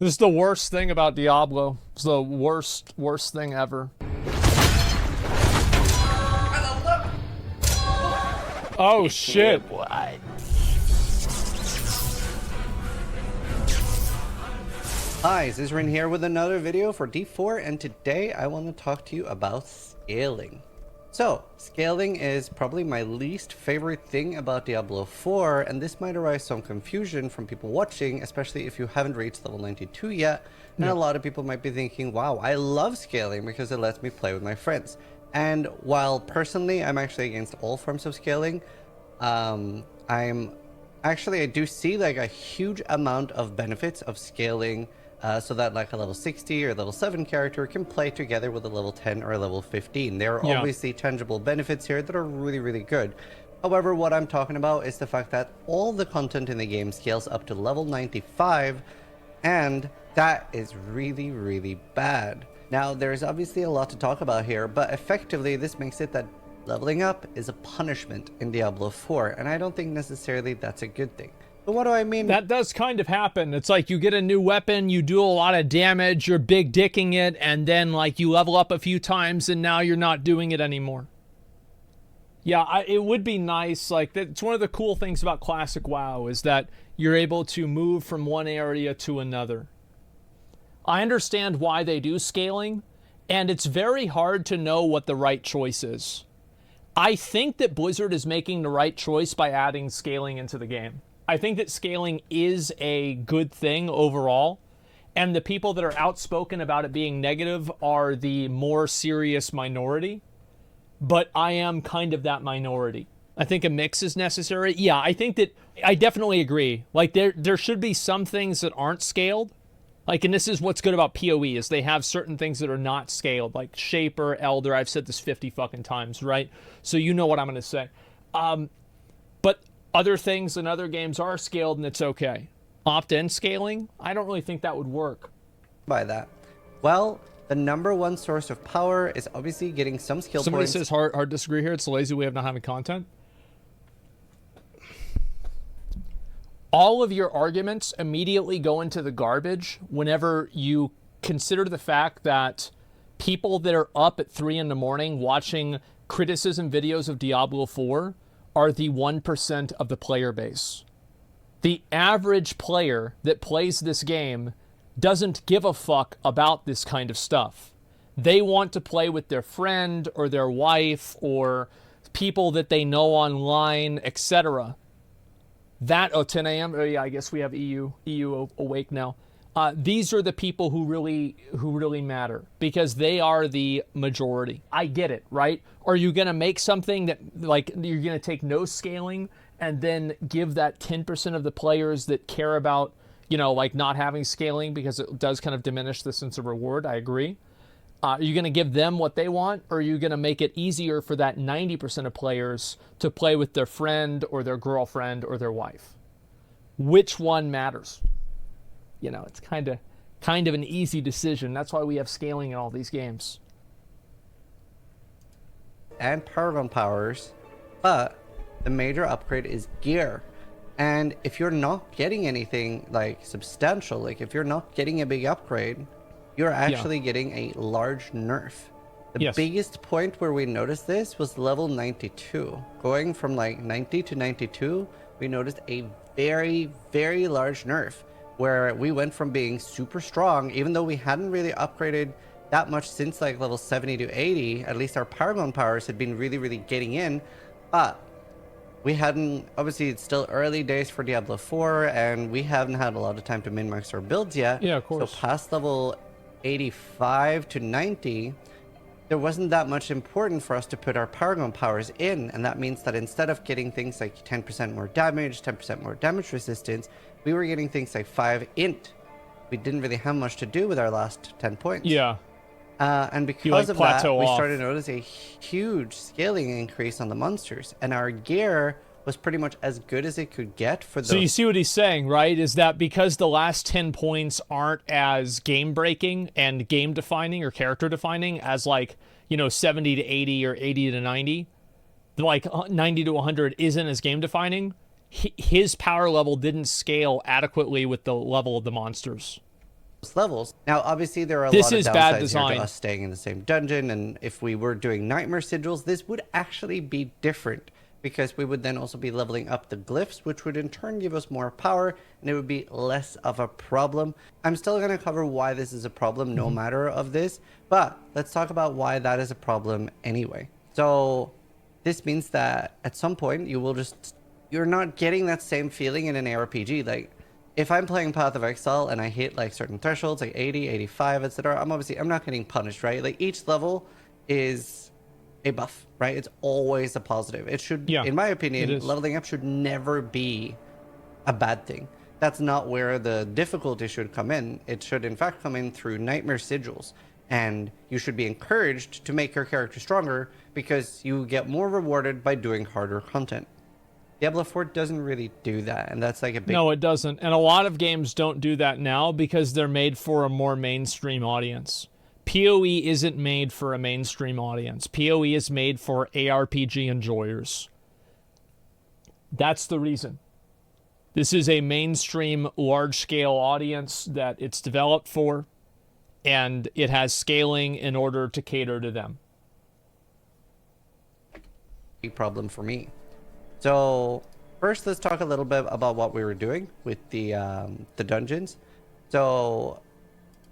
This is the worst thing about Diablo. It's the worst thing ever. Oh shit. What? Hi, Zizrin here with another video for D4, and today I want to talk to you about scaling. So, scaling is probably my least favorite thing about Diablo 4, and this might arise some confusion from people watching, especially if you haven't reached level 92 yet, and a lot of people might be thinking, wow, I love scaling because it lets me play with my friends. And while personally I'm actually against all forms of scaling, I do see like a huge amount of benefits of scaling, so that like a level 60 or level 7 character can play together with a level 10 or a level 15. There are obviously tangible benefits here that are really, really good. However, what I'm talking about is the fact that all the content in the game scales up to level 95, and that is really, really bad. Now, there's obviously a lot to talk about here, but effectively this makes it that leveling up is a punishment in Diablo 4, and I don't think necessarily that's a good thing. But what do I mean? That does kind of happen. It's like you get a new weapon, you do a lot of damage, you're big dicking it, and then like you level up a few times and now you're not doing it anymore. Yeah, it would be nice. Like, it's one of the cool things about Classic WoW is that you're able to move from one area to another. I understand why they do scaling, and it's very hard to know what the right choice is. I think that Blizzard is making the right choice by adding scaling into the game. I think that scaling is a good thing overall, and the people that are outspoken about it being negative are the more serious minority, but I am kind of that minority. I think a mix is necessary. Yeah, I think that I definitely agree. Like, there should be some things that aren't scaled. Like, and this is what's good about PoE, is they have certain things that are not scaled, like Shaper, Elder. I've said this 50 fucking times, right? So you know what I'm going to say. But other things in other games are scaled, and it's okay. Opt-in scaling, I don't really think that would work. By that, well, the number one source of power is obviously getting some skill Somebody points. says hard disagree here. It's a lazy way of not having content. All of your arguments immediately go into the garbage whenever you consider the fact that people that are up at 3 in the morning watching criticism videos of Diablo 4 are the 1% of the player base. The average player that plays this game doesn't give a fuck about this kind of stuff. They want to play with their friend or their wife or people that they know online, etc. That, 10 a.m. Oh yeah, I guess we have EU awake now. These are the people who really matter, because they are the majority. I get it, right? Are you gonna make something that, like, you're gonna take no scaling and then give that 10% of the players that care about, like, not having scaling, because it does kind of diminish the sense of reward? I agree. Are you going to give them what they want, or are you going to make it easier for that 90% of players to play with their friend or their girlfriend or their wife? Which one matters? It's kind of an easy decision. That's why we have scaling in all these games. And Paragon powers, but the major upgrade is gear. And if you're not getting anything like substantial, like if you're not getting a big upgrade, you're actually getting a large nerf. The biggest point where we noticed this was level 92. Going from like 90 to 92, we noticed a very, very large nerf, where we went from being super strong, even though we hadn't really upgraded that much since like level 70 to 80. At least our Paragon powers had been really, really getting in, but we hadn't, obviously it's still early days for Diablo 4, and we haven't had a lot of time to min-max our builds yet. Yeah, of course. So past level 85 to 90, there wasn't that much important for us to put our Paragon powers in, and that means that instead of getting things like 10% more damage, 10% more damage resistance, we were getting things like 5 int. We didn't really have much to do with our last 10 points. Yeah. And because of that, we off. started to notice a huge scaling increase on the monsters, and our gear was pretty much as good as it could get for those. So you see what he's saying, right? Is that because the last 10 points aren't as game-breaking and game-defining or character-defining as, like, 70 to 80 or 80 to 90, like 90 to 100 isn't as game-defining, his power level didn't scale adequately with the level of the monsters. levels. Now, obviously, there are a This lot of is bad downsides here design. to us staying in the same dungeon, and if we were doing nightmare sigils, this would actually be different because we would then also be leveling up the glyphs, which would in turn give us more power, and it would be less of a problem. I'm still going to cover why this is a problem no matter of this, but let's talk about why that is a problem anyway. So this means that at some point you're not getting that same feeling in an ARPG. Like, if I'm playing Path of Exile and I hit like certain thresholds, like 80, 85, etc., I'm not getting punished, right? Like, each level is a buff, right? It's always a positive. It should, in my opinion, leveling up should never be a bad thing. That's not where the difficulty should come in. It should in fact come in through nightmare sigils, and you should be encouraged to make your character stronger because you get more rewarded by doing harder content. Diablo 4 doesn't really do that, and that's like a big... No, it doesn't. And a lot of games don't do that now because they're made for a more mainstream audience. PoE isn't made for a mainstream audience. PoE is made for ARPG enjoyers. That's the reason. This is a mainstream, large-scale audience that it's developed for, and it has scaling in order to cater to them. Big problem for me. So first, let's talk a little bit about what we were doing with the dungeons. So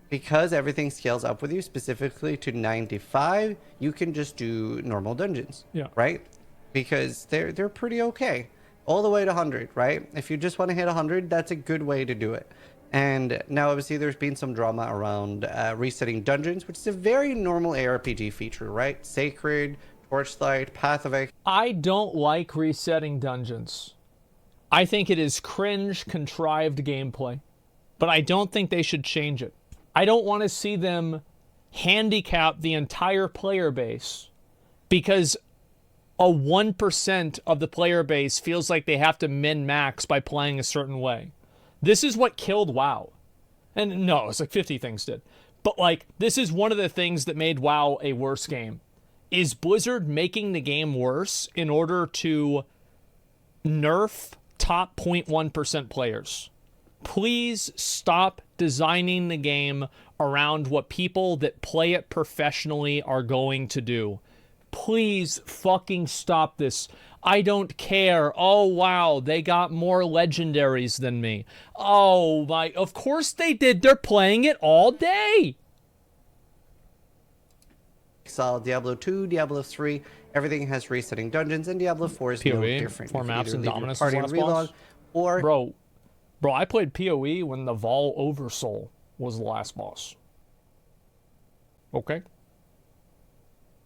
because everything scales up with you, specifically to 95, you can just do normal dungeons, right? Because they're pretty okay. All the way to 100, right? If you just want to hit 100, that's a good way to do it. And now, obviously, there's been some drama around resetting dungeons, which is a very normal ARPG feature, right? Sacred, Torchlight, Path of Exile. I don't like resetting dungeons. I think it is cringe, contrived gameplay. But I don't think they should change it. I don't want to see them handicap the entire player base because a 1% of the player base feels like they have to min-max by playing a certain way. This is what killed WoW. And no, it's like 50 things did. But like, this is one of the things that made WoW a worse game. Is Blizzard making the game worse in order to nerf top 0.1% players? Please stop designing the game around what people that play it professionally are going to do. Please fucking stop this. I don't care. Oh, wow, they got more legendaries than me. Oh, my, of course they did. They're playing it all day. Exile, Diablo 2, Diablo 3, everything has resetting dungeons, and Diablo 4 is no different. 4 maps and Dominus party was last boss. Or... Bro, I played PoE when the Vol Oversoul was the last boss. Okay.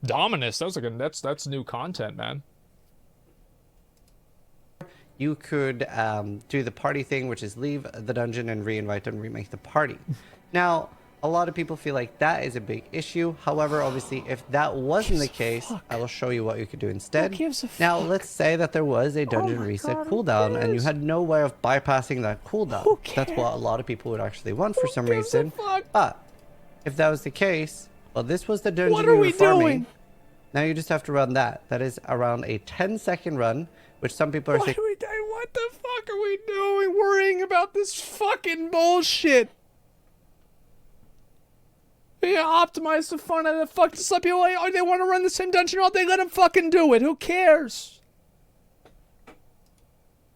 Dominus, that's new content, man. You could do the party thing, which is leave the dungeon and re-invite and remake the party. Now, a lot of people feel like that is a big issue. However, obviously, if that wasn't the case, I will show you what you could do instead. Now, let's say that there was a dungeon reset cooldown and you had no way of bypassing that cooldown. That's what a lot of people would actually want for some reason. But if that was the case, well, this was the dungeon you were farming. Now you just have to run that. That is around a 10-second run, which some people are saying... What the fuck are we doing worrying about this fucking bullshit? Yeah, optimize the fun of the fucking some people. They want to run the same dungeon all day. Let them fucking do it. Who cares?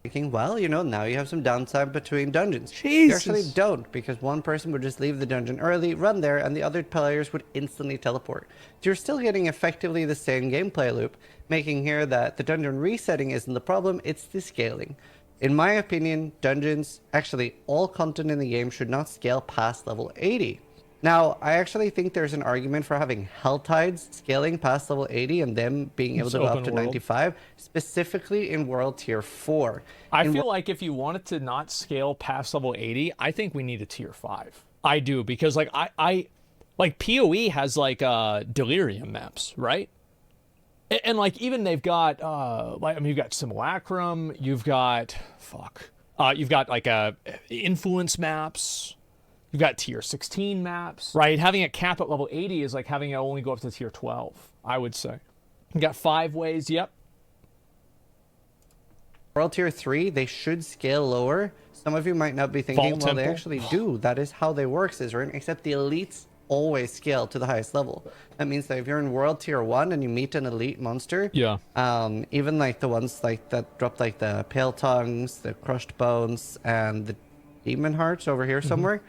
Thinking, well, you know, now you have some downtime between dungeons. Jesus. You actually don't, because one person would just leave the dungeon early, run there, and the other players would instantly teleport. So you're still getting effectively the same gameplay loop, making here that the dungeon resetting isn't the problem, it's the scaling. In my opinion, dungeons, actually all content in the game should not scale past level 80. Now, I actually think there's an argument for having Hell Tides scaling past level 80 and them being able to go up to 95, specifically in World Tier 4. I feel like if you wanted to not scale past level 80, I think we need a Tier 5. I do, because like I like PoE has like delirium maps, right? And like even they've got like, I mean, you've got Simulacrum, you've got you've got like influence maps. You've got tier 16 maps, right? Having it cap at level 80 is like having it only go up to tier 12, I would say. You got 5 ways, yep. World Tier 3, they should scale lower. Some of you might not be thinking, well, they actually do. That is how they work, Scissorin, except the elites always scale to the highest level. That means that if you're in World Tier 1 and you meet an elite monster, yeah, even like the ones like that drop like the Pale Tongues, the Crushed Bones, and the Demon Hearts over here somewhere,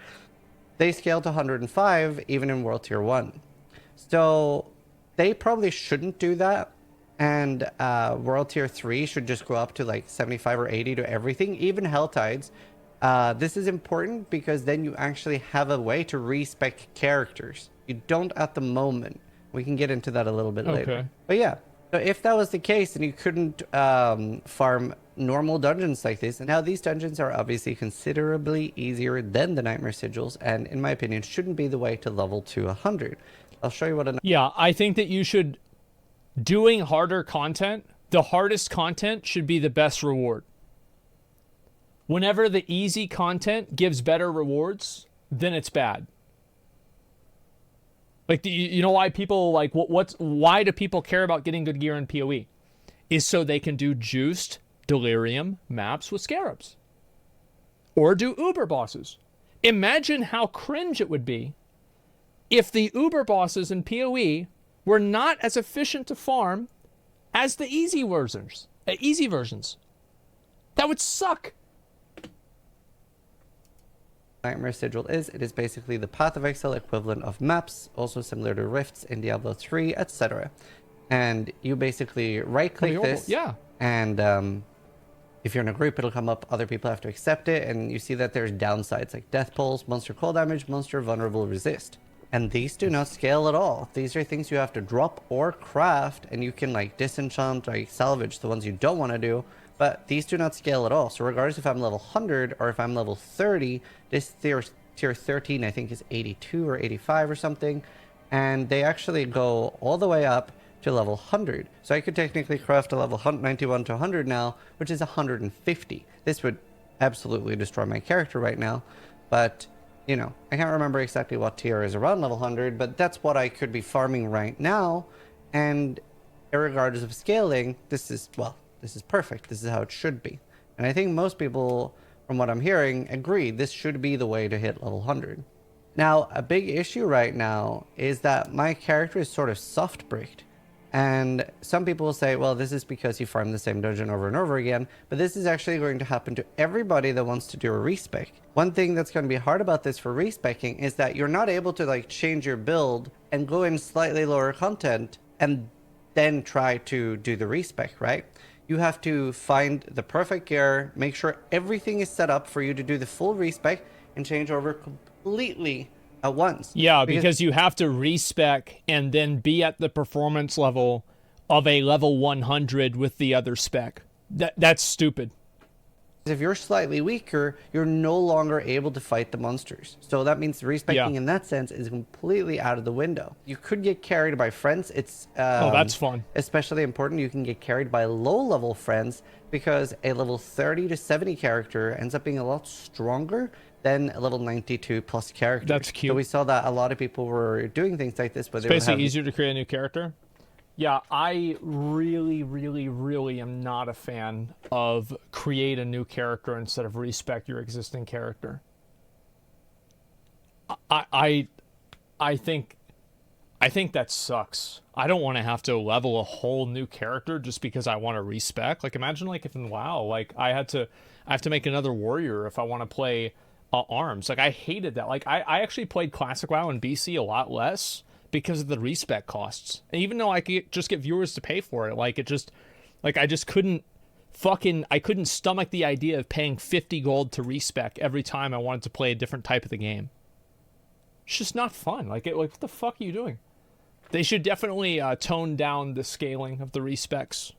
they scale to 105 even in World Tier 1. So they probably shouldn't do that. And World Tier 3 should just go up to like 75 or 80 to everything, even Hell Tides. This is important because then you actually have a way to respec characters. You don't at the moment. We can get into that a little bit later. But yeah, so if that was the case and you couldn't farm normal dungeons like this, and now these dungeons are obviously considerably easier than the Nightmare Sigils, and in my opinion, shouldn't be the way to level to 100. I'll show you what a... Yeah, I think that you should... Doing harder content, the hardest content should be the best reward. Whenever the easy content gives better rewards, then it's bad. Like, you know why people, like, why do people care about getting good gear in PoE? Is so they can do juiced delirium maps with scarabs. Or do Uber bosses. Imagine how cringe it would be if the Uber bosses in PoE were not as efficient to farm as the easy versions. That would suck. Nightmare Sigil is. It is basically the Path of Exile equivalent of maps, also similar to rifts in Diablo 3, etc. And you basically right-click this, and if you're in a group, it'll come up. Other people have to accept it, and you see that there's downsides like death pulse, monster cold damage, monster vulnerable resist. And these do not scale at all. These are things you have to drop or craft, and you can like disenchant, like salvage the ones you don't want to do, but these do not scale at all. So regardless if I'm level 100 or if I'm level 30, this tier 13 I think is 82 or 85 or something, and they actually go all the way up to level 100. So I could technically craft a level 91 to 100 now, which is 150. This would absolutely destroy my character right now, but you know, I can't remember exactly what tier is around level 100, but that's what I could be farming right now. And regardless of scaling, this is perfect. This is how it should be. And I think most people, from what I'm hearing, agree this should be the way to hit level 100. Now, a big issue right now is that my character is sort of soft bricked. And some people will say, well, this is because you farm the same dungeon over and over again, but this is actually going to happen to everybody that wants to do a respec. One thing that's going to be hard about this for respecing is that you're not able to like change your build and go in slightly lower content and then try to do the respec, right? You have to find the perfect gear, make sure everything is set up for you to do the full respec and change over completely at once. Yeah, because you have to respec and then be at the performance level of a level 100 with the other spec. That's stupid. If you're slightly weaker, you're no longer able to fight the monsters. So that means respecting in that sense is completely out of the window. You could get carried by friends. It's oh, that's fun. Especially important. You can get carried by low-level friends because a level 30 to 70 character ends up being a lot stronger than a level 92 plus character. That's cute. So we saw that a lot of people were doing things like this, but it's basically easier to create a new character. Yeah, I really, really, really am not a fan of create a new character instead of respec your existing character. I think that sucks. I don't want to have to level a whole new character just because I want to respec. Like imagine like if in WoW, like I have to make another warrior if I want to play arms. Like I hated that. Like I actually played classic WoW in BC a lot less because of the respec costs. And even though I could just get viewers to pay for it, like it just, like I just couldn't I couldn't stomach the idea of paying 50 gold to respec every time I wanted to play a different type of the game. It's just not fun. Like what the fuck are you doing? They should definitely tone down the scaling of the respecs.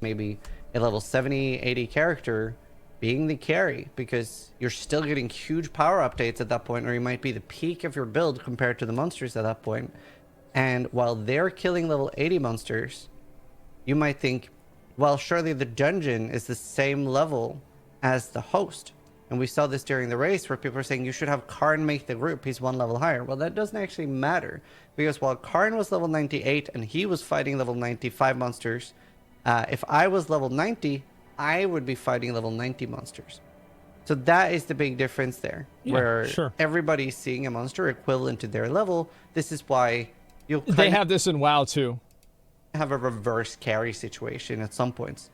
Maybe a level 70, 80 character being the carry, because you're still getting huge power updates at that point, or you might be the peak of your build compared to the monsters at that point. And while they're killing level 80 monsters, you might think, well, surely the dungeon is the same level as the host. And we saw this during the race where people were saying you should have Karn make the group. He's one level higher. Well, that doesn't actually matter, because while Karn was level 98 and he was fighting level 95 monsters, if I was level 90, I would be fighting level 90 monsters. So that is the big difference there, Yeah, where sure. everybody's seeing a monster equivalent to their level. This is why you'll They have this in WoW too. have a reverse carry situation at some points.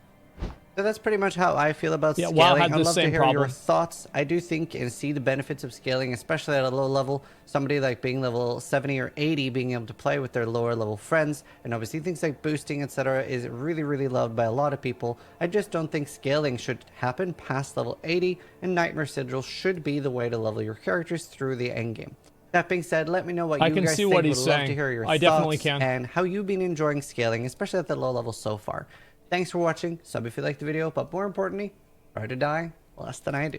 So that's pretty much how I feel about Yeah, scaling. WoW had I'd the love to same hear your problem. thoughts. I do think and see the benefits of scaling, especially at a low level. Somebody like being level 70 or 80, being able to play with their lower level friends, and obviously things like boosting, etc., is really, really loved by a lot of people. I just don't think scaling should happen past level 80, and Nightmare Sigil should be the way to level your characters through the endgame. That being said, let me know what I you can guys see think. what Would he's love saying. to hear your I thoughts definitely can. and how you've been enjoying scaling, especially at the low level so far. Thanks for watching. Sub if you liked the video, but more importantly, try to die less than I do.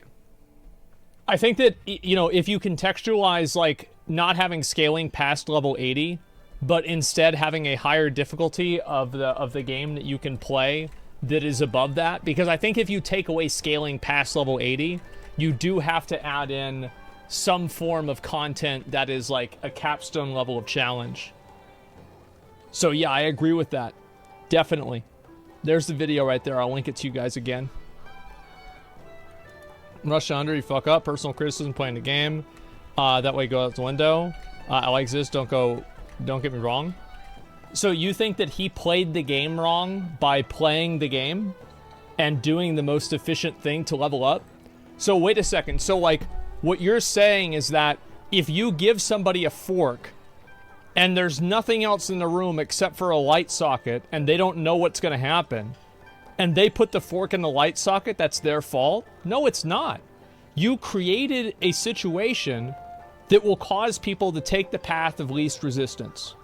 I think that, you know, if you contextualize like not having scaling past level 80, but instead having a higher difficulty of the game that you can play that is above that, because I think if you take away scaling past level 80, you do have to add in some form of content that is like a capstone level of challenge. So yeah, I agree with that. Definitely. There's the video right there. I'll link it to you guys again. Rush under, you fuck up. Personal criticism playing the game. That way go out the window. I like this. Don't get me wrong. So you think that he played the game wrong by playing the game and doing the most efficient thing to level up? So wait a second. So like what you're saying is that if you give somebody a fork and there's nothing else in the room except for a light socket and they don't know what's going to happen, and they put the fork in the light socket, that's their fault? No, it's not. You created a situation that will cause people to take the path of least resistance.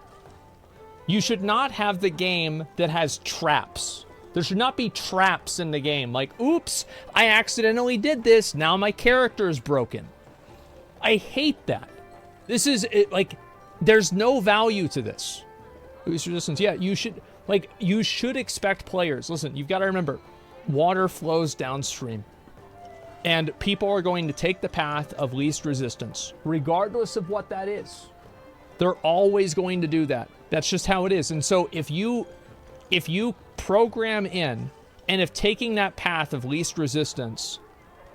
You should not have the game that has traps. There should not be traps in the game. Like, oops, I accidentally did this. Now my character is broken. I hate that. This is, like, there's no value to this. Least resistance, yeah, you should expect players. Listen, you've got to remember, water flows downstream. And people are going to take the path of least resistance, regardless of what that is. They're always going to do that. That's just how it is. And so if you program in, and if taking that path of least resistance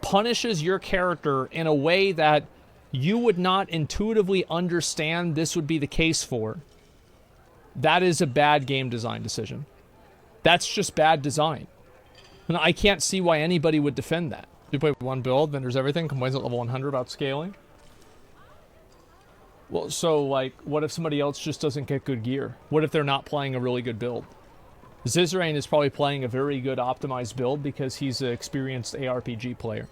punishes your character in a way that you would not intuitively understand this would be the case for, that is a bad game design decision. That's just bad design. And I can't see why anybody would defend that. You play one build, vendors everything, complains at level 100 about scaling. Well, so, like, what if somebody else just doesn't get good gear? What if they're not playing a really good build? Zizrain is probably playing a very good optimized build because he's an experienced ARPG player.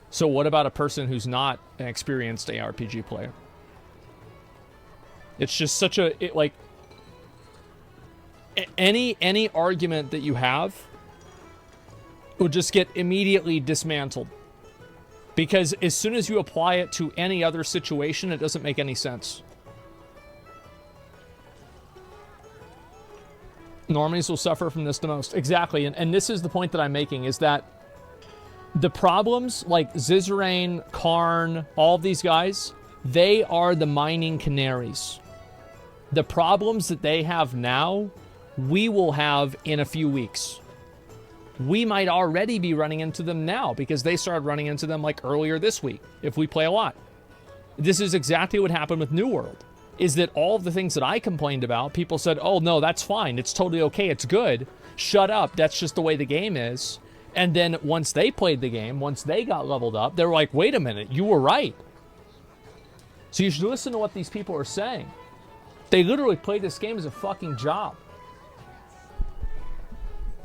So what about a person who's not an experienced ARPG player? It's just such a, any argument that you have will just get immediately dismantled. Because as soon as you apply it to any other situation, it doesn't make any sense. Normies will suffer from this the most. Exactly, and this is the point that I'm making, is that the problems like Zizrain, Karn, all of these guys, they are the mining canaries. The problems that they have now, we will have in a few weeks. We might already be running into them now because they started running into them like earlier this week if we play a lot. This is exactly what happened with New World, is that all of the things that I complained about, people said, oh no, that's fine, it's totally okay, it's good, shut up, that's just the way the game is. And then once they played the game, once they got leveled up, they were like, wait a minute, you were right. So you should listen to what these people are saying. They literally played this game as a fucking job.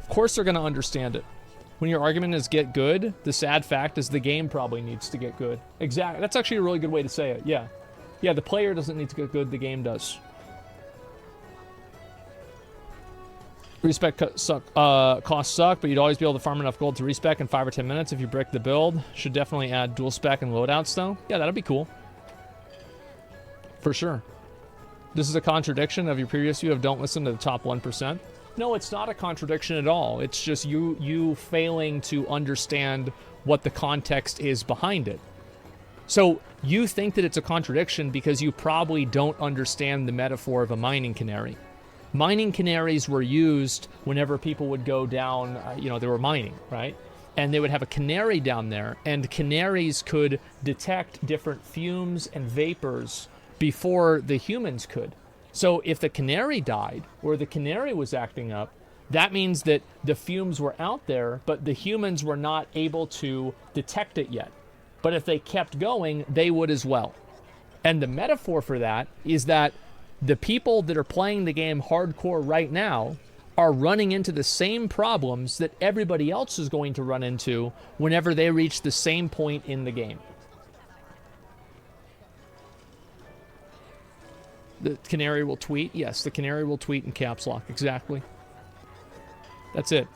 Of course they're going to understand it. When your argument is get good, the sad fact is the game probably needs to get good. Exactly. That's actually a really good way to say it. Yeah. Yeah, the player doesn't need to get good, the game does. Respec costs suck, but you'd always be able to farm enough gold to respec in 5 or 10 minutes if you break the build. Should definitely add dual spec and loadouts, though. Yeah, that'd be cool. For sure. This is a contradiction of your previous view of don't listen to the top 1%. No, it's not a contradiction at all. It's just you failing to understand what the context is behind it. So you think that it's a contradiction because you probably don't understand the metaphor of a mining canary. Mining canaries were used whenever people would go down, they were mining, right? And they would have a canary down there, and canaries could detect different fumes and vapors before the humans could. So if the canary died, or the canary was acting up, that means that the fumes were out there, but the humans were not able to detect it yet. But if they kept going, they would as well. And the metaphor for that is that the people that are playing the game hardcore right now are running into the same problems that everybody else is going to run into whenever they reach the same point in the game. The canary will tweet? Yes, the canary will tweet in caps lock. Exactly. That's it.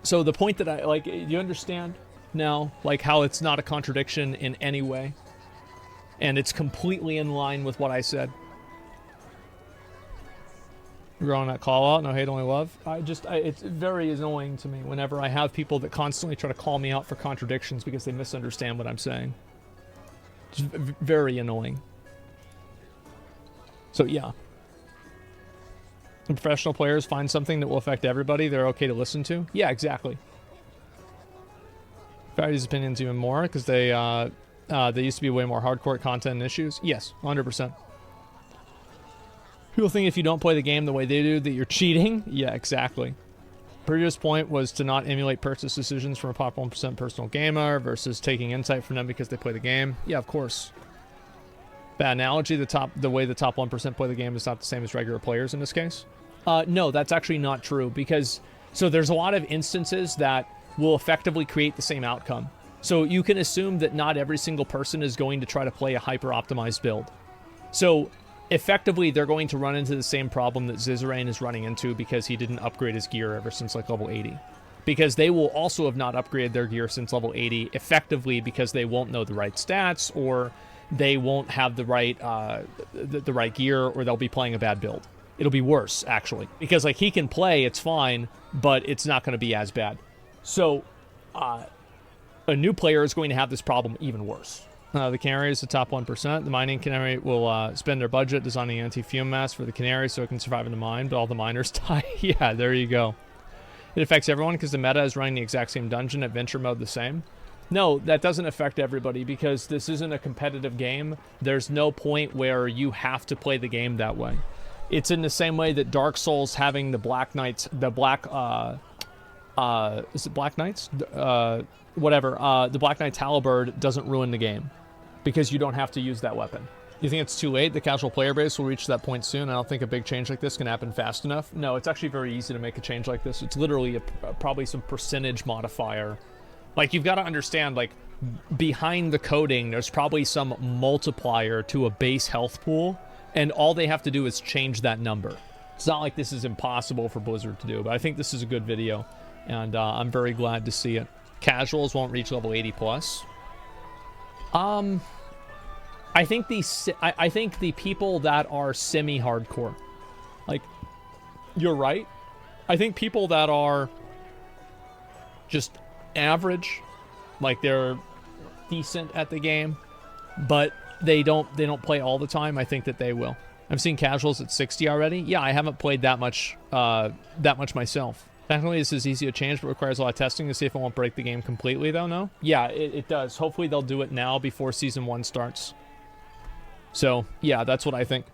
So the point that you understand now, like how it's not a contradiction in any way, and it's completely in line with what I said. Growing that call out, no hate, only love. It's very annoying to me whenever I have people that constantly try to call me out for contradictions because they misunderstand what I'm saying. It's very annoying. So yeah. When professional players find something that will affect everybody, they're okay to listen to. Yeah, exactly. Value these opinions even more because they used to be way more hardcore content and issues. Yes, 100%. People think if you don't play the game the way they do that you're cheating. Yeah, exactly. Previous point was to not emulate purchase decisions from a top 1% personal gamer versus taking insight from them because they play the game. Yeah, of course. Bad analogy. The way the top 1% play the game is not the same as regular players in this case. No, that's actually not true because there's a lot of instances that will effectively create the same outcome. So you can assume that not every single person is going to try to play a hyper-optimized build. So effectively, they're going to run into the same problem that Zizrain is running into because he didn't upgrade his gear ever since like level 80. Because they will also have not upgraded their gear since level 80 effectively because they won't know the right stats or they won't have the right the right gear or they'll be playing a bad build. It'll be worse, actually. Because like he can play, it's fine, but it's not going to be as bad. So a new player is going to have this problem even worse. The canary is the top 1%. The mining canary will spend their budget designing anti-fume mask for the canary so it can survive in the mine, but all the miners die. Yeah, there you go. It affects everyone because the meta is running the exact same dungeon, adventure mode the same. No, that doesn't affect everybody because this isn't a competitive game. There's no point where you have to play the game that way. It's in the same way that Dark Souls having the Black Knights, is it Black Knights? The Black Knight's halberd doesn't ruin the game because you don't have to use that weapon. You think it's too late? The casual player base will reach that point soon. I don't think a big change like this can happen fast enough. No, it's actually very easy to make a change like this. It's literally probably some percentage modifier. Like, you've got to understand, like, behind the coding, there's probably some multiplier to a base health pool, and all they have to do is change that number. It's not like this is impossible for Blizzard to do, but I think this is a good video, and I'm very glad to see it. Casuals won't reach level 80 plus. I think the people that are semi-hardcore, like, you're right. I think people that are just average, like they're decent at the game, but they don't play all the time, I think that they will. I've seen casuals at 60 already. Yeah, I haven't played that much myself. Technically, this is easy to change, but requires a lot of testing to see if it won't break the game completely, though, no? Yeah, it does. Hopefully they'll do it now before Season 1 starts. So, yeah, that's what I think.